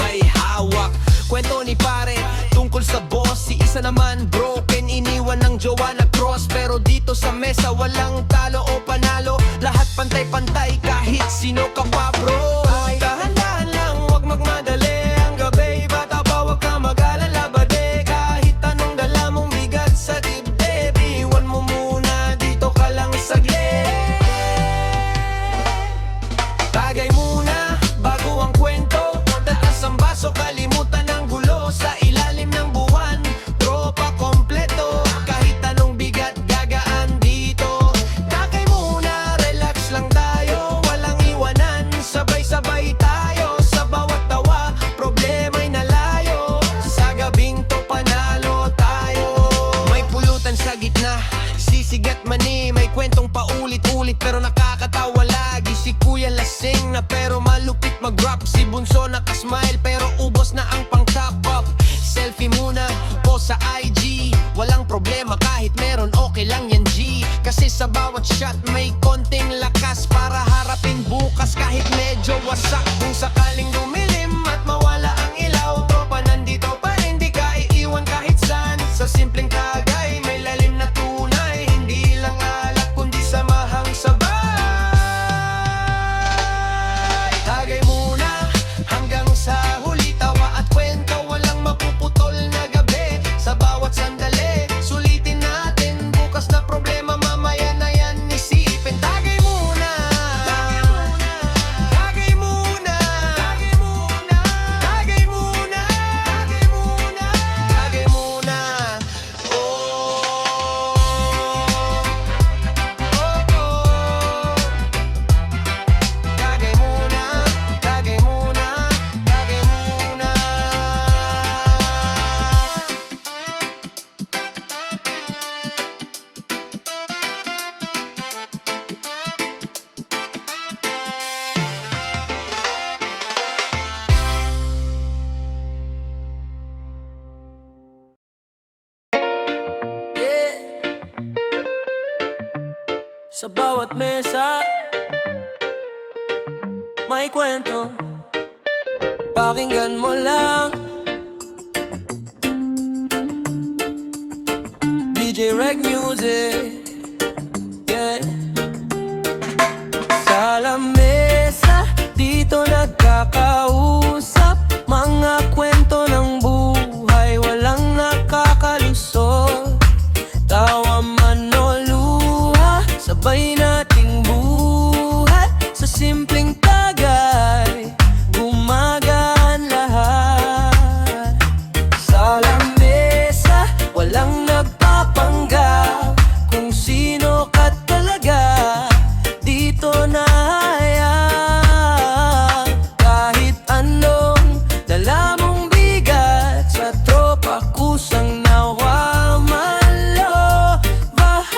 may hawak. Kwento ni pare tungkol sa boss, si isa naman broken, iniwan ng jowa na cross. Pero dito sa mesa walang talo o panalo, lahat pantay-pantay kahit sino ka pa bro. Dahan-dahan lang, wag magmadali, ang gabi bata pa, wag ka mag-alala bade. Kahit anong dala mong bigat sa dibdib, iwan mo muna, dito ka lang saglit. Tagay muna bago ang kwento, taas ang baso, kalimutan ang gulo. Sa ilalim ng buwan, tropa kompleto, kahit anong bigat gagaan dito. Tagay muna, relax lang tayo, walang iwanan, sabay-sabay tayo. Sa bawat tawa, problema'y nalayo, sa gabing to panalo tayo. May pulutan sa gitna, sisigat mani, may kwentong paulit-ulit pero nakakatawa lagi. Si kuya lasing na pero malupit mag-rap, si bunso nakasmile pero ubos na ang pang-top up. Selfie muna po sa IG, walang problema kahit meron, okay lang yan G. Kasi sa bawat shot may konting lakas para harapin bukas kahit medyo wasak. Kung sakaling dumilim at mawala ang ilaw, tropa nandito pa rin, di ka iiwan kahit saan. Sa simpleng tagay may lalim na tunay, hindi lang alak kundi samahang sabay. Tagay muna hanggang sa huli, tawa at kwento, walang mapuputol na gabi. Sa bawat sandali, sulitin natin, bukas na problema mamaya na yan isipin. Tagay muna, tagay muna, tagay muna, tagay muna, tagay muna, tagay muna. Oh, oh, oh. Tagay muna, tagay muna, tagay muna. Sa bawat mesa may kwento, pakinggan mo lang. DJ Reg Music, yeah. Sa lamesa, dito nagkakausap, mga kwento ng buhay, walang nakakalusot. Tawa man o luha, sabay nating buhat. Sa simpleng tagay, gumagaan lahat. Sa lamesa, walang nagpapanggap, kung sino ka talaga, dito na hayag. Kahit anong dala mong bigat, sa tropa kusang nawamalo bahay.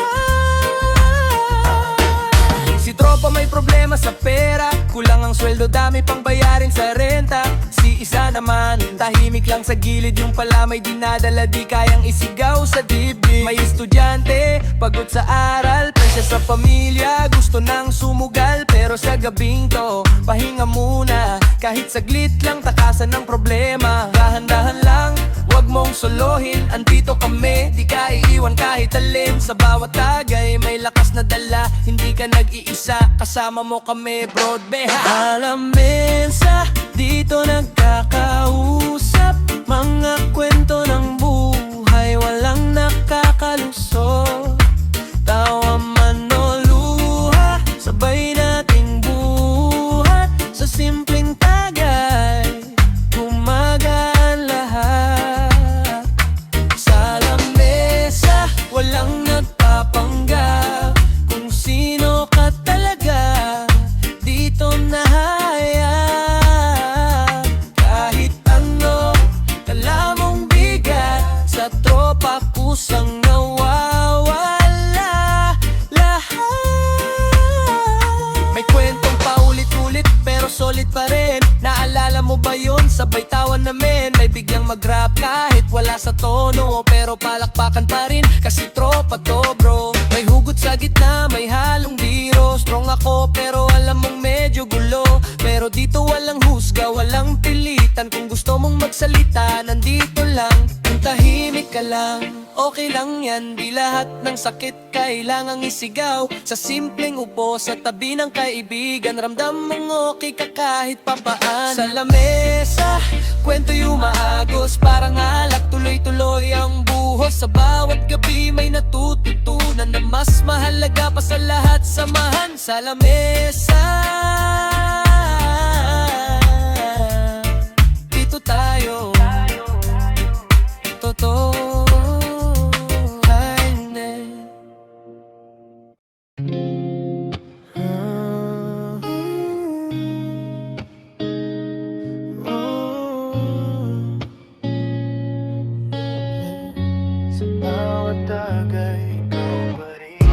Si tropa may problema sa pera, kulang ang sweldo, dami pang bayarin sa renta. Si isa naman, tahimik lang sa gilid, yung pala may dinadala, di kayang isigaw sa dibdib. May estudyante, pagod sa aral, presya sa pamilya, gusto nang sumugal. Pero sa gabing to, pahinga muna, kahit saglit lang, takasan ng problema. Dahan-dahan lang, wag mong solohin, andito kami, di ka iiwan kahit alin. Sa bawat tagay may lakas na dala, hindi ka nag-iisa, kasama mo kami broad beha. Alamesa, dito nagkakausap, mga kwento ng buhay, walang nakakalusot. Tawa man o luha, sabay nating buhat. Sa simpleng tagay, gumagaan lahat. Sa lamesa, walang nagpapanggap, kung sino ka talaga, dito na hayag. Kahit ano, dala mong bigat, sa tropa kusang nawawala lahat. May kwentong paulit-ulit pero solid pa rin. Naalala mo ba yun? Sabay tawan namin, may biglang mag-rap kahit wala sa tono, pero palakpakan pa rin kasi tropa to bro. May hugot sa gitna, may halong biro. Strong ako pero alam mong medyo gulo, pero dito walang husga, walang pilitan. Kung gusto gusto mong magsalita, nandito lang. Kung tahimik ka lang, okay lang yan. Di lahat ng sakit kailangang isigaw. Sa simpleng upo sa tabi ng kaibigan, ramdam mong okay ka kahit papaan. Sa lamesa, kwento yung maagos, parang alak, tuloy-tuloy ang buhos. Sa bawat gabi may natututunan na mas mahalaga pa sa lahat, samahan sa lamesa. Dito tayo, totoo. Sa bawat tagay, ikaw pa rin.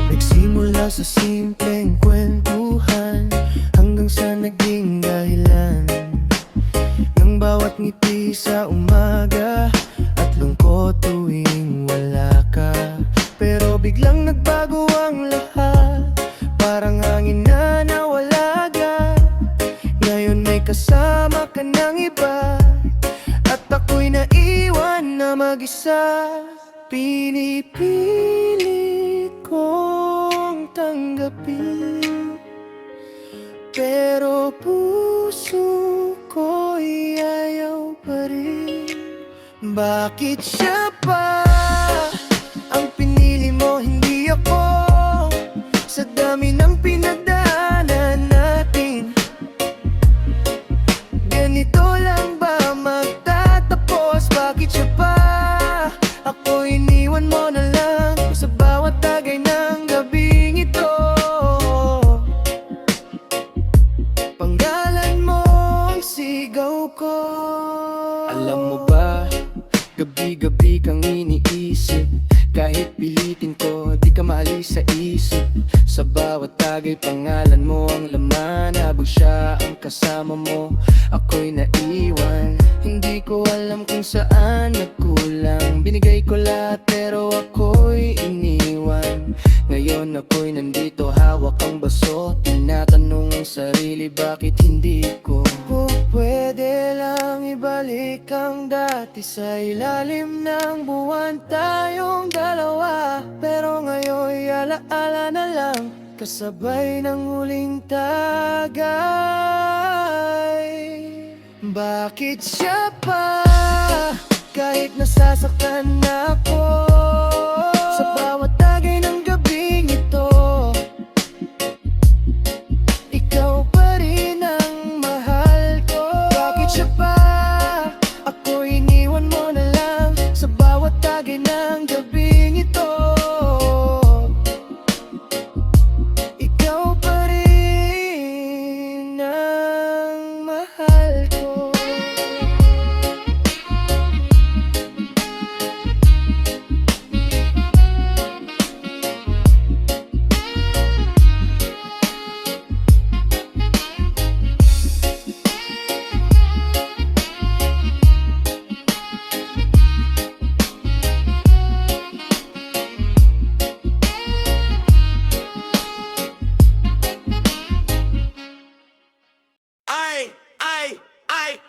Nagsimula sa simpleng kwentuhan, hanggang sa naging dahilan ng bawat ngiti sa umaga at lungkot tuwing wala ka. Pero biglang nagbago ang lahat, parang hangin na nawala agad. Ngayon may kasama ka ng iba, at ako'y naiwan na mag-isa. Pinipilit kong tanggapin, pero puso ko'y ayaw pa rin. Bakit siya pa ang pinili mo, hindi ako? Sa dami ng pinagdaanan natin, ganito lang ba magtatapos? Bakit siya pa? Ako iniwan mo na lang sa bawat tagay ng gabing ito. Panggalan mo ang sigaw ko. Alam mo ba, gabi-gabi kang iniisip. Kahit pilitin ko, di ka maalis sa isip. Sa bawat tagay, pangalan mo ang laman. Habang siya ang kasama mo, ako'y naiwan. Hindi ko alam kung saan nagkulang. Binigay ko lahat pero ako'y iniwan. Ngayon ako'y nandito, hawak ang baso. Tinatanong ang sarili, bakit hindi ko? Kung pwede lang ibalik ang dati, sa ilalim ng buwan tayong dalawa. Pero ngayon'y alaala na lang, kasabay ng huling tagay. Bakit siya pa, kahit nasasaktan na ako? Sa bawat tagay ng gabing ito, ikaw pa rin ang mahal ko. Bakit siya pa, ako iniwan mo na lang sa bawat tagay ng gabing ito. Ikaw pa rin ang mahal ko.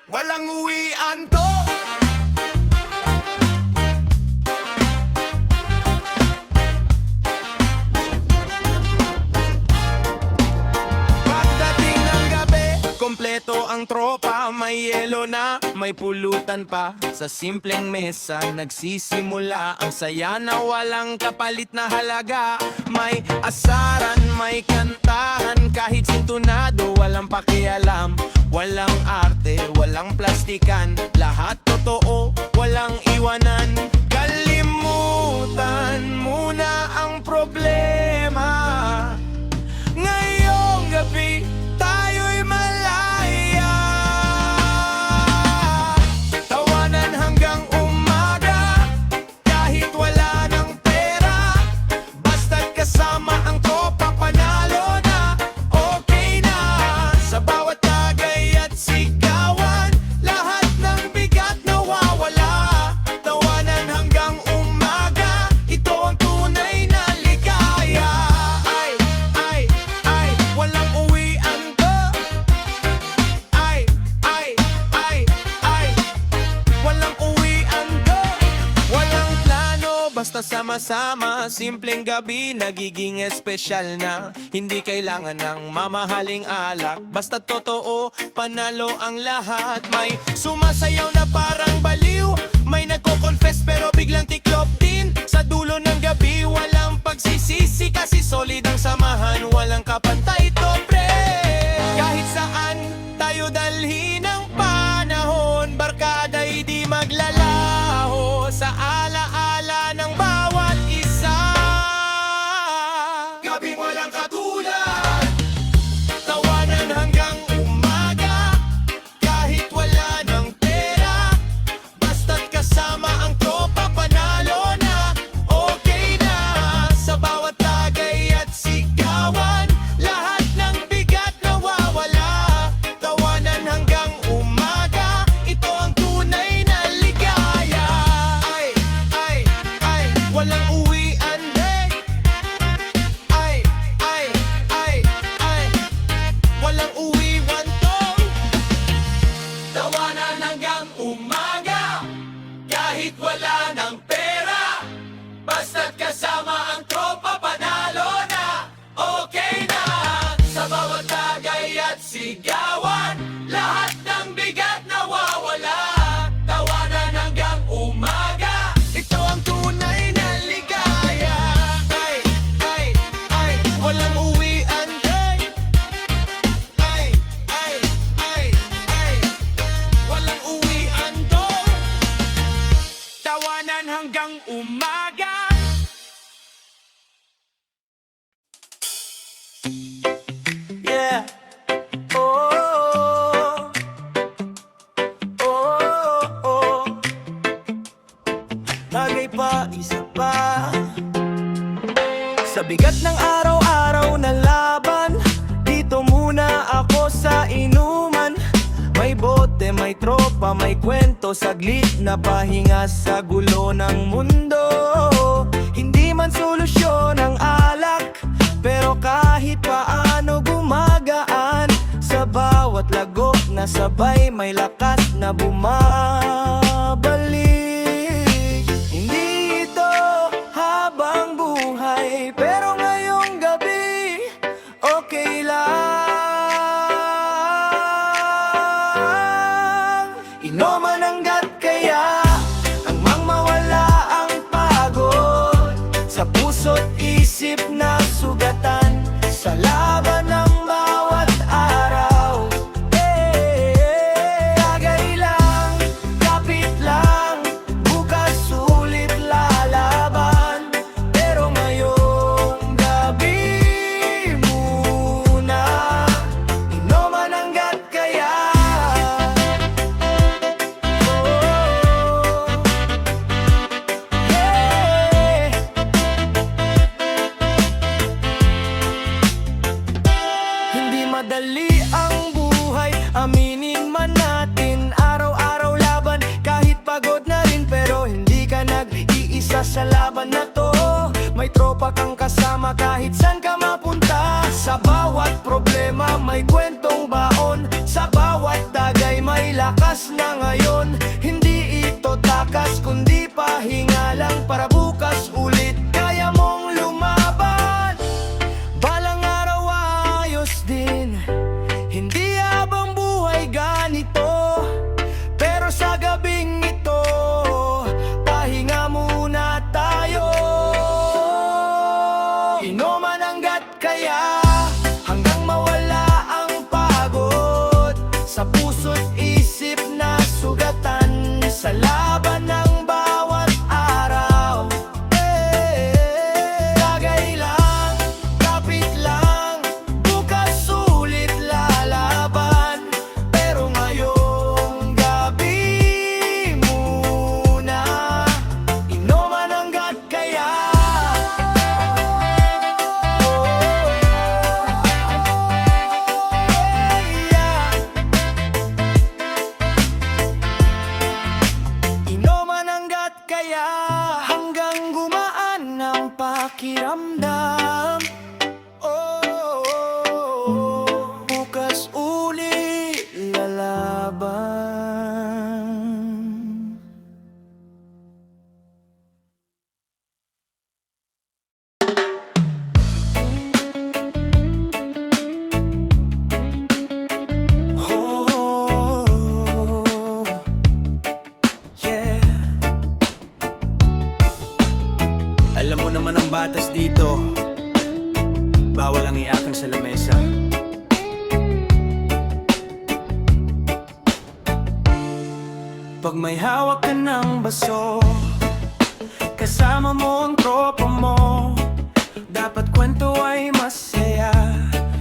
Walang uwian to. Pagdating ng gabi, kompleto ang tropa. May yelo na, may pulutan pa. Sa simpleng mesa, nagsisimula ang saya na walang kapalit na halaga. May asaran, may kantahan, kahit sintonado, walang pakialam. Walang arte, walang plastikan, lahat totoo, walang iwanan. Kalimutan muna ang problema. Ngayong gabi, tayo'y malaya. Tawanan hanggang umaga, kahit wala ng pera. Basta't kasama ang tropa, panalo na, okay na. Sa bawat sigawan, lahat ng bigat nawawala. Basta sama-sama, simpleng gabi nagiging espesyal na. Hindi kailangan ng mamahaling alak, basta totoo, panalo ang lahat. May sumasayaw na parang baliw, may nagko-confess pero biglang tiklop din. Sa dulo ng gabi, walang pagsisisi, kasi solid ang samahan, walang kapantay to, pre. Kahit saan tayo dalhin ang panahon, barkada'y di maglalaho sa alaala ng bawat isa. Gabing walang katulad, tawanan hanggang umaga, kahit wala ng pera, basta't kasama ang tropa, panalo na, okay na. Sa bawat tagay at sigawan, lahat ng bigat nawawala. Tawanan hanggang umaga, ito ang tunay na ligaya. Ay, walang uwian, hey. Ay, walang uwian to. Tawanan hanggang umaga, kahit wala ng pera, basta't kasama ang tropa, panalo na, okay na. Sa bawat tagay at sigawan, lahat ng bigat nawawala. Tawanan hanggang umaga, ito ang tunay na ligaya. Ay, walang uwian, hey. Ay, walang uwian to. Tawanan hanggang umaga. Yeah. Oh. Tagay pa, isa pa. Sa bigat ng araw-araw na laban, dito muna ako sa inuman. May bote, may tropa, may kwento, saglit na pahinga sa gulo ng mundo. Hindi man solusyon ang alak, pero kahit paano gumagaan. Sa bawat lagok na sabay, may lakas na bumabalik. Hindi ito habang buhay, pero ngayong gabi, okay lang. Inuman ang gat kaya hanggang mawala ang pagod. Sa puso't isip na sugatan, sa laban ng bawat araw. Tagay lang, kapit lang, bukas ulit lalaban. Pero ngayong gabi muna, inuman ang gat kaya. Hindi madali ang buhay, aminin man natin. Araw-araw laban, kahit pagod na rin, pero hindi ka nag-iisa sa laban na to. May tropa kang kasama kahit saan ka mapunta. Sa bawat problema may kwentong baon, sa bawat tagay may lakas na ngayon. Hindi ito takas kundi pahinga lang, para bukas ulit kaya mong lumaban. Balang araw ayos din, hindi habang buhay ganito. Pero sa gabing ito, pahinga muna tayo. Inuman ang gat kaya hanggang mawala ang pagod. Sa puso't isip na sugatan, sa laban ng bawat araw. Tagay lang, kapit lang, bukas ulit lalaban. Pero ngayong gabi muna, inuman ang gat kaya. Inuman ang gat kaya hanggang gumaan ang pakiramdam. Bukas ulit lalaban. naman ang batas dito. Bawal ang iyakan sa lamesa. Pag may hawak ka ng baso, kasama mo ang tropa mo, dapat kwento ay masaya,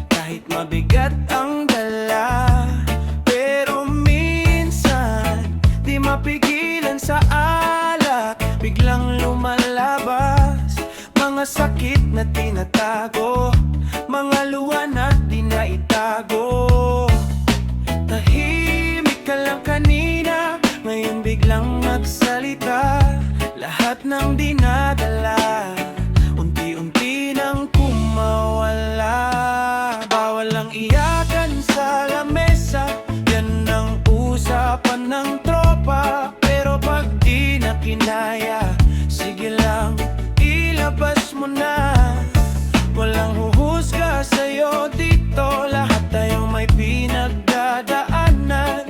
kahit mabigat ang dala. Pero minsan, di mapigilan sa alak, biglang lumalabas mga sakit na tinatago, mga luha na di naitago. Tahimik ka lang kanina, ngayon biglang nagsalita, lahat ng dinadala unti-unti nang kumawala. Bawal ang iyakan sa lamesa, yan ang usapan ng tropa. Pero pag di na kinaya, sige lang, ilabas mo na. Walang huhusga sa'yo dito, lahat tayong may pinagdadaanan.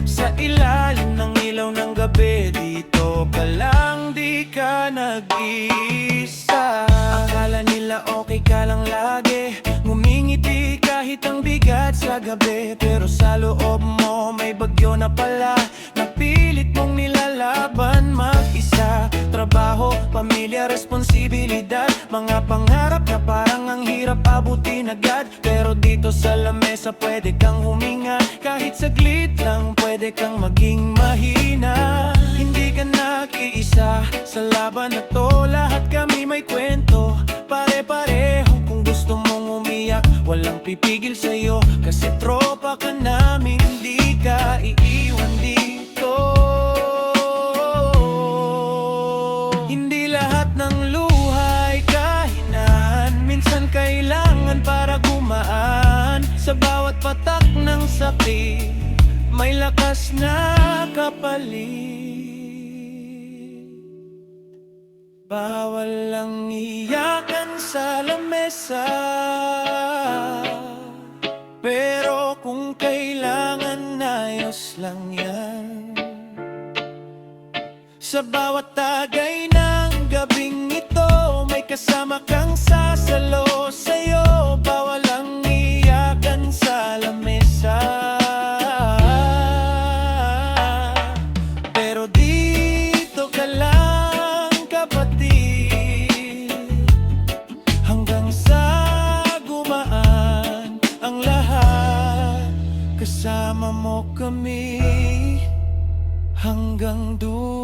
Sa ilalim ng ilaw ng gabi, dito ka lang, di ka nag-iisa. Akala nila okay ka lang lagi, ngumingiti kahit ang bigat sa gabi. Pero sa loob mo may bagyo na pala, napilit mong nilalaban mag-isa. Trabaho, pamilya, responsibilidad, mga pangarap na parang ang hirap abutin agad. Pero dito sa lamesa pwede kang huminga, kahit saglit lang pwede kang maging mahina. Hindi ka nag-iisa sa laban na to, lahat kami may kwento, pare-pareho. Kung gusto mong umiyak, walang pipigil sa'yo, kasi tropa ka namin, hindi ka iiwan dito. Hindi lahat ng luhay kahinaan, minsan kailangan para gumaan. Sa bawat patak ng sakit, may lakas na kapalit. Bawal lang iyakan sa lamesa, pero kung kailangan, ayos lang yan. Sa bawat tagay ng gabing ito, may kasama kang sasalo sa'yo. Bawal ang iyakan sa lamesa, pero dito ka lang kapatid, hanggang sa gumaan ang lahat. Kasama mo kami hanggang dulo.